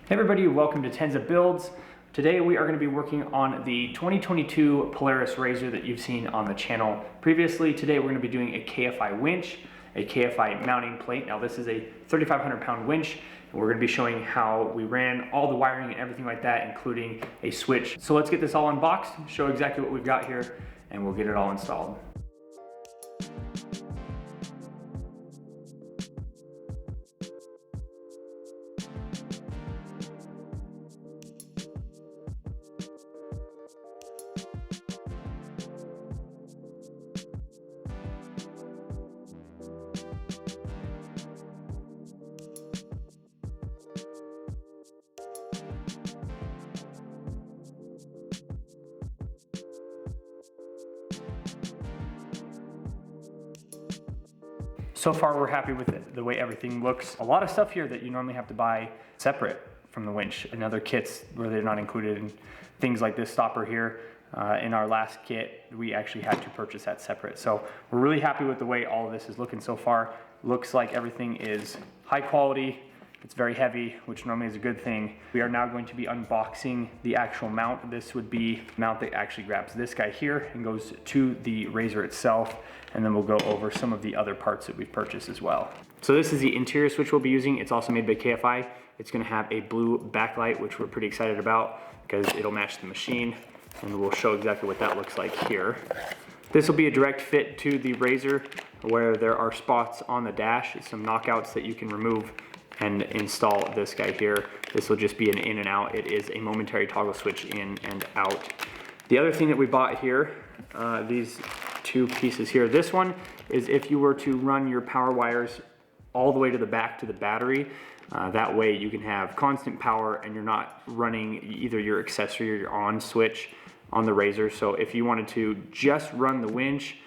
Hey everybody, welcome to Tenza Builds. Today we are going to be working on the 2022 Polaris RZR that you've seen on the channel previously. Today we're going to be doing a KFI winch, a KFI mounting plate. Now this is a 3,500 pound winch, and we're going to be showing how we ran all the wiring and everything like that, including a switch. So let's get this all unboxed, show exactly what we've got here, and we'll get it all installed. So far we're happy with it, the way everything looks. A lot of stuff here that you normally have to buy separate from the winch and other kits where they're not included, and things like this stopper here. In our last kit, we actually had to purchase that separate. So we're really happy with the way all of this is looking so far. Looks like everything is high quality. It's very heavy, which normally is a good thing. We are now going to be unboxing the actual mount. This would be a mount that actually grabs this guy here and goes to the RZR itself. And then we'll go over some of the other parts that we've purchased as well. So this is the interior switch we'll be using. It's also made by KFI. It's gonna have a blue backlight, which we're pretty excited about because it'll match the machine. And we'll show exactly what that looks like here. This will be a direct fit to the RZR, where there are spots on the dash, some knockouts that you can remove and install this guy here. This will just be an in and out. It is a momentary toggle switch in and out. The other thing that we bought here, these two pieces here. This one is if you were to run your power wires all the way to the back to the battery. That way you can have constant power and you're not running either your accessory or your on switch on the RZR. So if you wanted to just run the winch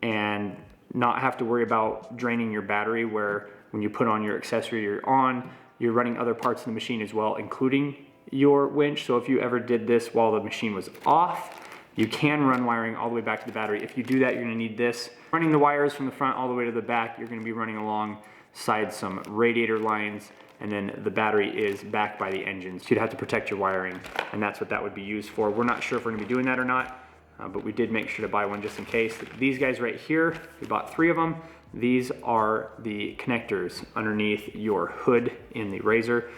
and not have to worry about draining your battery, where when you put on your accessory you're running other parts of the machine as well, including your winch. So if you ever did this while the machine was off, you can run wiring all the way back to the battery. If you do that, you're gonna need this. Running the wires from the front all the way to the back, you're gonna be running alongside some radiator lines, and then the battery is back by the engine. So you'd have to protect your wiring, and that's what that would be used for. We're not sure if we're gonna be doing that or not, but we did make sure to buy one just in case. These guys right here, we bought 3 of them. These are the connectors underneath your hood in the RZR.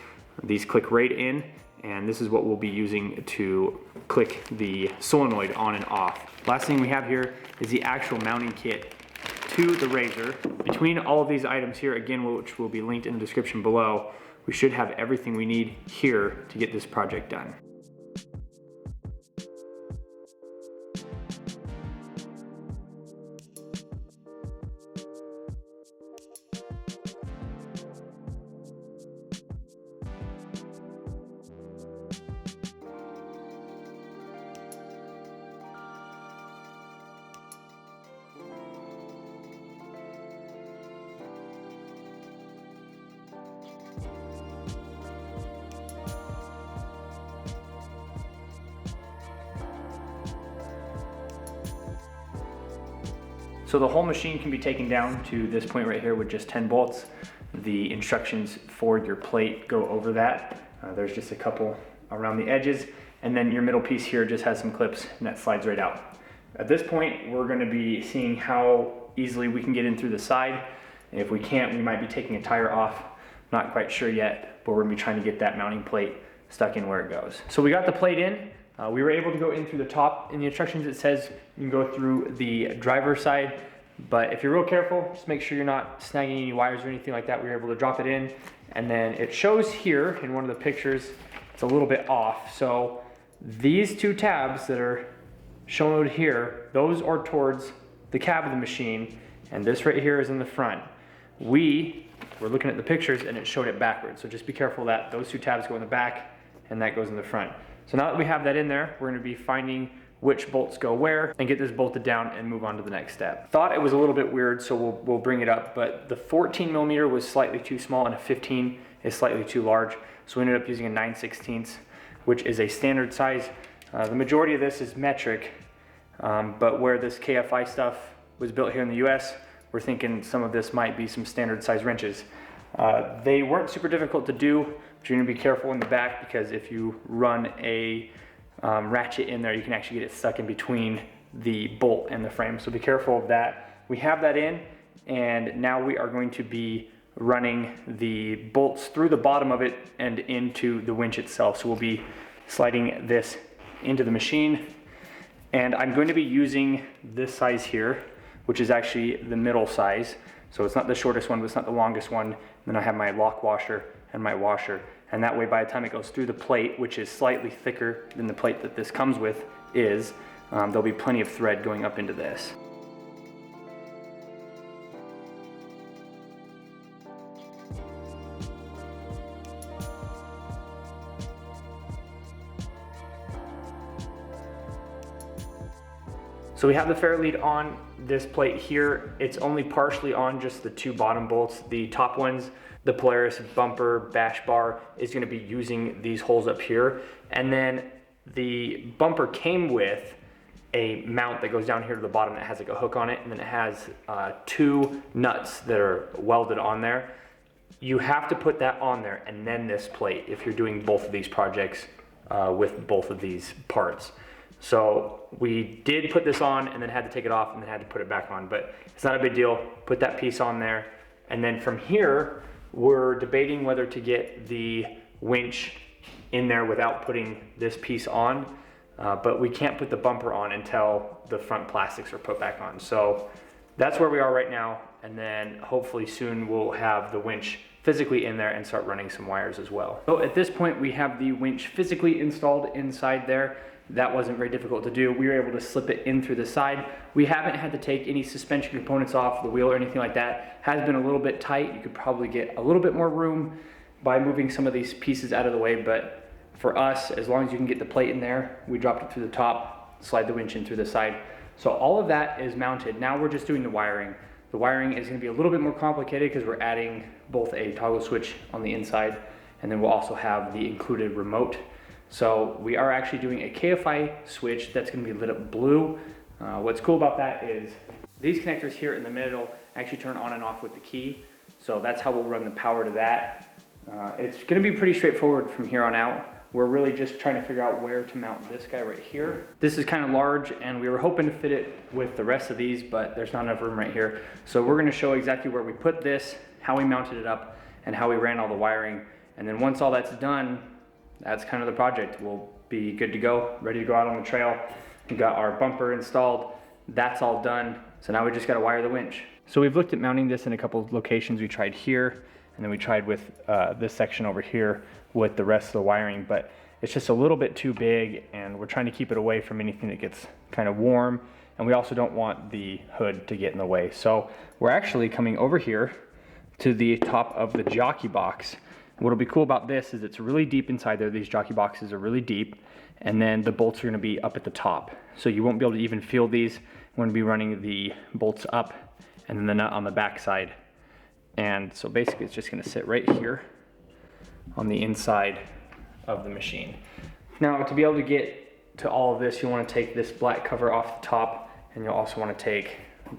These click right in, and this is what we'll be using to click the solenoid on and off. Last thing we have here is the actual mounting kit to the RZR. Between all of these items here, again, which will be linked in the description below, we should have everything we need here to get this project done. So the whole machine can be taken down to this point right here with just 10 bolts. The instructions for your plate go over that. There's just a couple around the edges, and then your middle piece here just has some clips and that slides right out. At this point, we're gonna be seeing how easily we can get in through the side. And if we can't, we might be taking a tire off. Not quite sure yet, but we're gonna be trying to get that mounting plate stuck in where it goes. So we got the plate in. We were able to go in through the top. In the instructions it says you can go through the driver's side, but if you're real careful, just make sure you're not snagging any wires or anything like that. We were able to drop it in, and then it shows here in one of the pictures, it's a little bit off. So these 2 tabs that are shown here, those are towards the cab of the machine, and this right here is in the front. We were looking at the pictures and it showed it backwards, so just be careful that those 2 tabs go in the back and that goes in the front. So now that we have that in there, we're gonna be finding which bolts go where and get this bolted down and move on to the next step. Thought it was a little bit weird, so we'll bring it up, but the 14 millimeter was slightly too small and a 15 is slightly too large. So we ended up using a 9/16, which is a standard size. The majority of this is metric, but where this KFI stuff was built here in the US, we're thinking some of this might be some standard size wrenches. They weren't super difficult to do, but you're gonna be careful in the back because if you run a ratchet in there, you can actually get it stuck in between the bolt and the frame. So be careful of that. We have that in, and now we are going to be running the bolts through the bottom of it and into the winch itself. So we'll be sliding this into the machine, and I'm going to be using this size here, which is actually the middle size. So it's not the shortest one, but it's not the longest one. And then I have my lock washer and my washer. And that way, by the time it goes through the plate, which is slightly thicker than the plate that this comes with is, there'll be plenty of thread going up into this. So we have the ferro lead on this plate here. It's only partially on just the two bottom bolts. The top ones, the Polaris bumper bash bar, is gonna be using these holes up here. And then the bumper came with a mount that goes down here to the bottom that has like a hook on it, and then it has two nuts that are welded on there. You have to put that on there and then this plate if you're doing both of these projects with both of these parts. So we did put this on and then had to take it off and then had to put it back on, but it's not a big deal. Put that piece on there. And then from here, we're debating whether to get the winch in there without putting this piece on, but we can't put the bumper on until the front plastics are put back on. So that's where we are right now. And then hopefully soon we'll have the winch physically in there and start running some wires as well. So at this point, we have the winch physically installed inside there. That wasn't very difficult to do. We were able to slip it in through the side. We haven't had to take any suspension components off the wheel or anything like that. Has been a little bit tight. You could probably get a little bit more room by moving some of these pieces out of the way, but for us, as long as you can get the plate in there, we dropped it through the top, slide the winch in through the side. So all of that is mounted. Now we're just doing the wiring. The wiring is gonna be a little bit more complicated because we're adding both a toggle switch on the inside, and then we'll also have the included remote. So we are actually doing a KFI switch that's going to be lit up blue. What's cool about that is these connectors here in the middle actually turn on and off with the key. So that's how we'll run the power to that. It's going to be pretty straightforward from here on out. We're really just trying to figure out where to mount this guy right here. This is kind of large and we were hoping to fit it with the rest of these, but there's not enough room right here. So we're going to show exactly where we put this, how we mounted it up, and how we ran all the wiring. And then once all that's done, that's kind of the project. We'll be good to go, ready to go out on the trail. We got our bumper installed. That's all done. So now we just got to wire the winch. So we've looked at mounting this in a couple of locations. We tried here, and then we tried with this section over here with the rest of the wiring, but it's just a little bit too big, and we're trying to keep it away from anything that gets kind of warm. And we also don't want the hood to get in the way. So we're actually coming over here to the top of the jockey box. What'll be cool about this is it's really deep inside there. These jockey boxes are really deep, and then the bolts are gonna be up at the top. So you won't be able to even feel these. We're gonna be running the bolts up and then the nut on the back side. And so basically it's just gonna sit right here on the inside of the machine. Now to be able to get to all of this, you wanna take this black cover off the top, and you'll also wanna take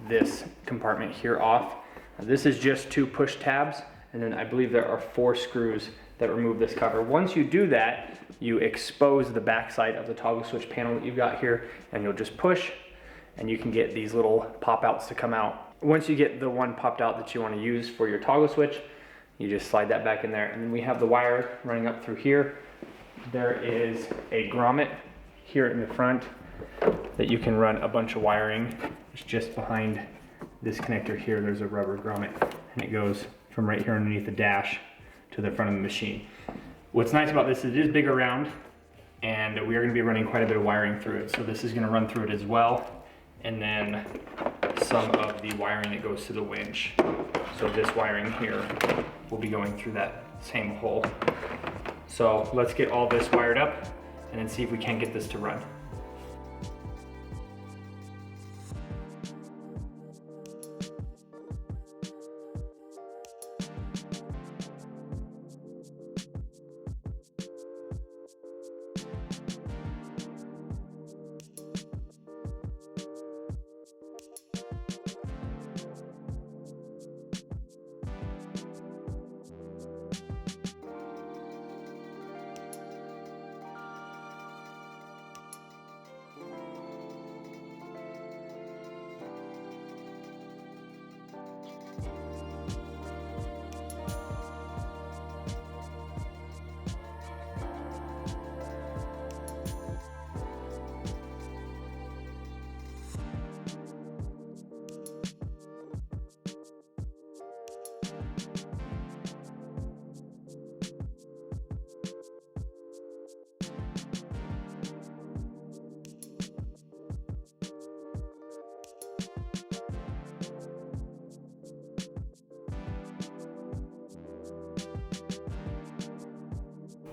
this compartment here off. Now, this is just 2 push tabs. And then I believe there are 4 screws that remove this cover. Once you do that, you expose the backside of the toggle switch panel that you've got here, and you'll just push, and you can get these little pop outs to come out. Once you get the one popped out that you want to use for your toggle switch, you just slide that back in there. And then we have the wire running up through here. There is a grommet here in the front that you can run a bunch of wiring. It's just behind this connector here. There's a rubber grommet, and it goes from right here underneath the dash to the front of the machine. What's nice about this is it is big around, and we are going to be running quite a bit of wiring through it. So this is going to run through it as well, and then some of the wiring that goes to the winch. So this wiring here will be going through that same hole. So let's get all this wired up and then see if we can get this to run.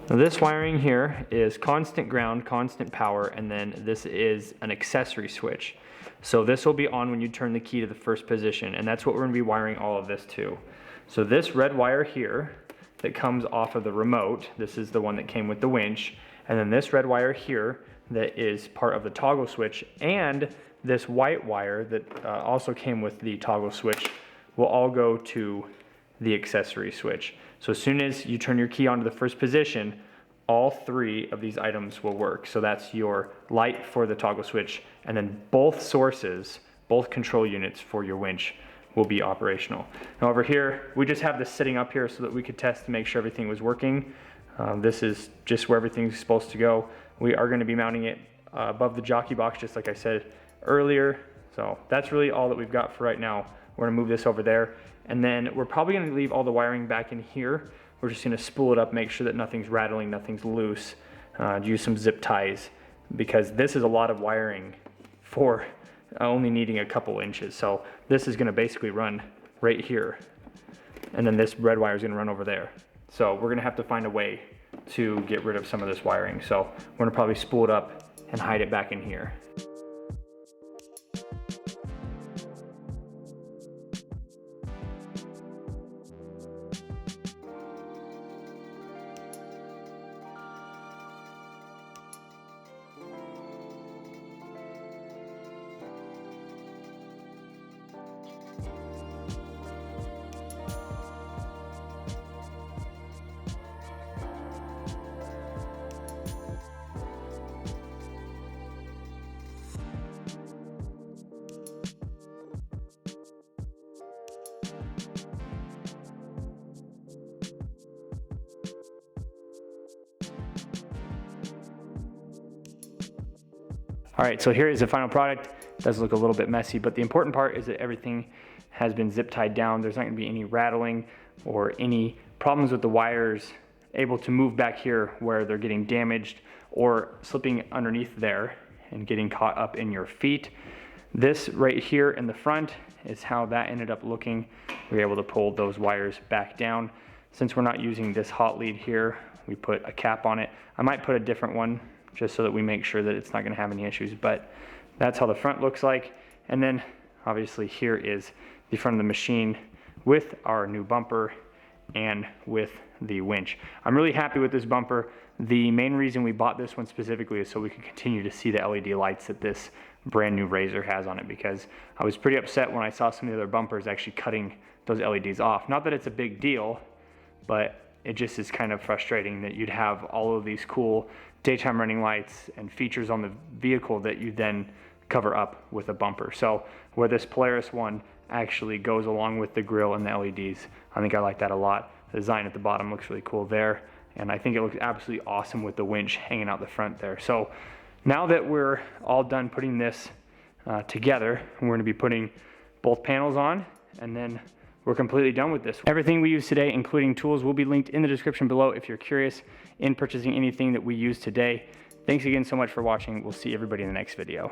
Now this wiring here is constant ground, constant power, and then this is an accessory switch. So this will be on when you turn the key to the first position, and that's what we're gonna be wiring all of this to. So this red wire here that comes off of the remote, this is the one that came with the winch, and then this red wire here that is part of the toggle switch, and this white wire that also came with the toggle switch will all go to the accessory switch. So as soon as you turn your key onto the first position, all three of these items will work. So that's your light for the toggle switch, and then both sources, both control units for your winch will be operational. Now over here, we just have this sitting up here so that we could test to make sure everything was working. This is just where everything's supposed to go. We are going to be mounting it above the jockey box, just like I said earlier. So that's really all that we've got for right now. We're gonna move this over there, and then we're probably gonna leave all the wiring back in here. We're just gonna spool it up, make sure that nothing's rattling, nothing's loose, use some zip ties, because this is a lot of wiring for only needing a couple inches. So this is gonna basically run right here, and then this red wire is gonna run over there. So we're gonna have to find a way to get rid of some of this wiring. So we're gonna probably spool it up and hide it back in here. All right, so here is the final product. It does look a little bit messy, but the important part is that everything has been zip tied down. There's not gonna be any rattling or any problems with the wires able to move back here where they're getting damaged or slipping underneath there and getting caught up in your feet. This right here in the front is how that ended up looking. We were able to pull those wires back down. Since we're not using this hot lead here, we put a cap on it. I might put a different one just so that we make sure that it's not gonna have any issues, but that's how the front looks like. And then obviously here is the front of the machine with our new bumper and with the winch. I'm really happy with this bumper. The main reason we bought this one specifically is so we could continue to see the LED lights that this brand new RZR has on it, because I was pretty upset when I saw some of the other bumpers actually cutting those LEDs off. Not that it's a big deal, but it just is kind of frustrating that you'd have all of these cool daytime running lights and features on the vehicle that you then cover up with a bumper. So where this Polaris one actually goes along with the grille and the LEDs, I think I like that a lot. The design at the bottom looks really cool there, and I think it looks absolutely awesome with the winch hanging out the front there. So now that we're all done putting this together, we're going to be putting both panels on, and then we're completely done with this. Everything we use today, including tools, will be linked in the description below if you're curious in purchasing anything that we use today. Thanks again so much for watching. We'll see everybody in the next video.